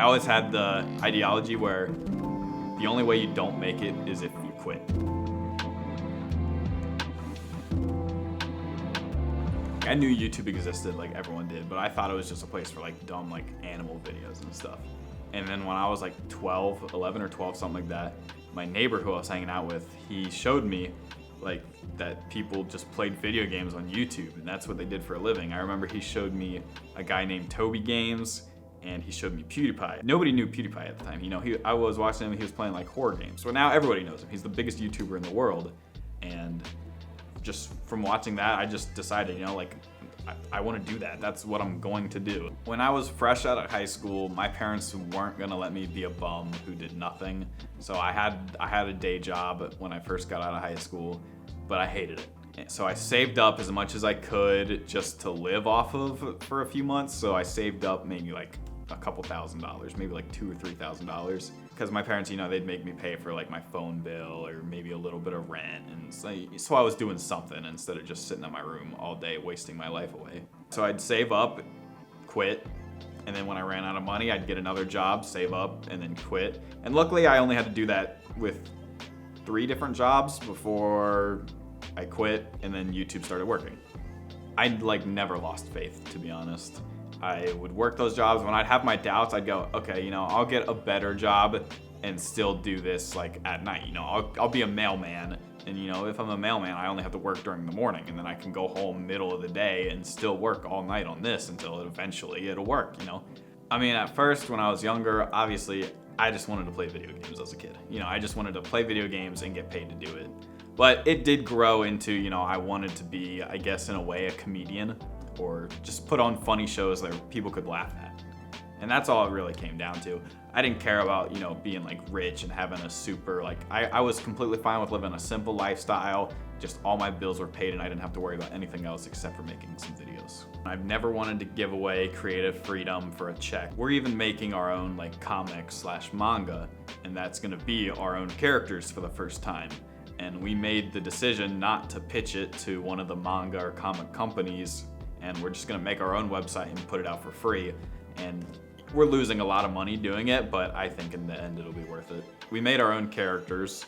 I always had the ideology where the only way you don't make it is if you quit. I knew YouTube existed like everyone did, but I thought it was just a place for like dumb like animal videos and stuff. And then when I was like 11 or 12, something like that, my neighbor who I was hanging out with, he showed me like that people just played video games on YouTube, and that's what they did for a living. I remember he showed me a guy named Toby Games, and he showed me PewDiePie. Nobody knew PewDiePie at the time. You know, I was watching him, he was playing like horror games. So now everybody knows him. He's the biggest YouTuber in the world. And just from watching that, I just decided, you know, like, I want to do that. That's what I'm going to do. When I was fresh out of high school, my parents weren't gonna let me be a bum who did nothing. So I had a day job when I first got out of high school, but I hated it. So I saved up as much as I could just to live off of for a few months. So I saved up maybe like a couple $1,000s, maybe like $2,000 or $3,000. Because my parents, you know, they'd make me pay for like my phone bill or maybe a little bit of rent. And so I was doing something instead of just sitting in my room all day wasting my life away. So I'd save up, quit, and then when I ran out of money, I'd get another job, save up, and then quit. And luckily I only had to do that with 3 different jobs before I quit, and then YouTube started working. I like never lost faith, to be honest. I would work those jobs. When I'd have my doubts, I'd go, okay, you know, I'll get a better job and still do this like at night. You know, I'll be a mailman, and you know, if I'm a mailman, I only have to work during the morning, and then I can go home middle of the day and still work all night on this until eventually it'll work, you know? I mean, at first, when I was younger, obviously, I just wanted to play video games as a kid. You know, I just wanted to play video games and get paid to do it. But it did grow into, you know, I wanted to be, I guess, in a way, a comedian, or just put on funny shows that people could laugh at. And that's all it really came down to. I didn't care about, you know, being like rich and having a super, like, I was completely fine with living a simple lifestyle. Just all my bills were paid and I didn't have to worry about anything else except for making some videos. I've never wanted to give away creative freedom for a check. We're even making our own like comic/manga, and that's gonna be our own characters for the first time. And we made the decision not to pitch it to one of the manga or comic companies, and we're just gonna make our own website and put it out for free. And we're losing a lot of money doing it, but I think in the end it'll be worth it. We made our own characters,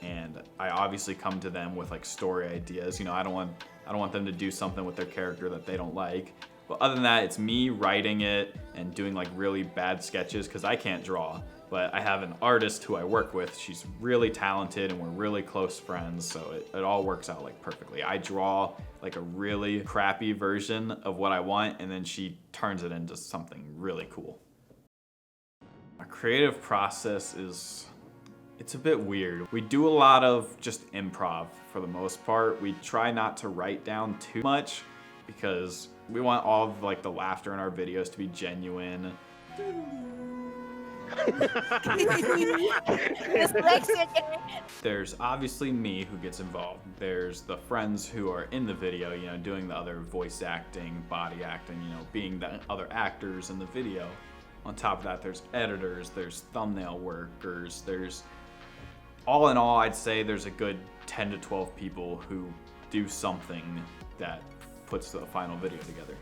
and I obviously come to them with like story ideas. You know, I don't want them to do something with their character that they don't like. But other than that, it's me writing it and doing like really bad sketches because I can't draw. But I have an artist who I work with. She's really talented and we're really close friends, so it all works out like perfectly. I draw like a really crappy version of what I want, and then she turns it into something really cool. My creative process it's a bit weird. We do a lot of just improv for the most part. We try not to write down too much because we want all of like the laughter in our videos to be genuine. There's obviously me who gets involved. There's the friends who are in the video, you know, doing the other voice acting, body acting, you know, being the other actors in the video. On top of that, there's editors, there's thumbnail workers, there's, all in all, I'd say there's a good 10 to 12 people who do something that puts the final video together.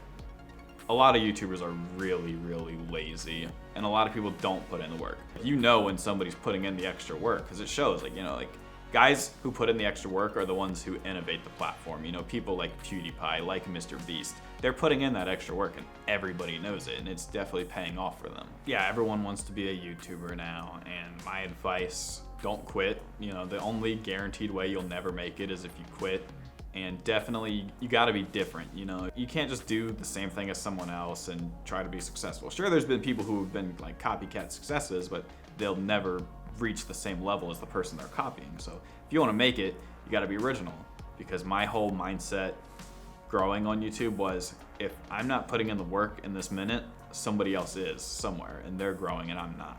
A lot of YouTubers are really, really lazy, and a lot of people don't put in the work. You know when somebody's putting in the extra work, because it shows, like, you know, like, guys who put in the extra work are the ones who innovate the platform. You know, people like PewDiePie, like Mr. Beast, they're putting in that extra work and everybody knows it, and it's definitely paying off for them. Yeah, everyone wants to be a YouTuber now, and my advice, don't quit. You know, the only guaranteed way you'll never make it is if you quit. And definitely, you gotta be different, you know? You can't just do the same thing as someone else and try to be successful. Sure, there's been people who have been like copycat successes, but they'll never reach the same level as the person they're copying. So if you wanna make it, you gotta be original. Because my whole mindset growing on YouTube was, if I'm not putting in the work in this minute, somebody else is somewhere, and they're growing and I'm not.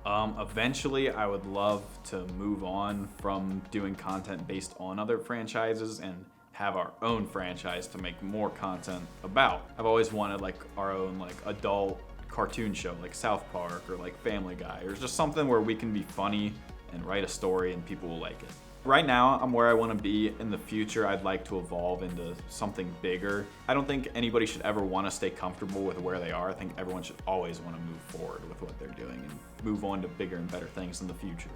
Eventually, I would love to move on from doing content based on other franchises and have our own franchise to make more content about. I've always wanted like our own like adult cartoon show like South Park or like Family Guy, or just something where we can be funny and write a story and people will like it. Right now, I'm where I want to be. In the future, I'd like to evolve into something bigger. I don't think anybody should ever want to stay comfortable with where they are. I think everyone should always want to move forward with what they're doing and move on to bigger and better things in the future.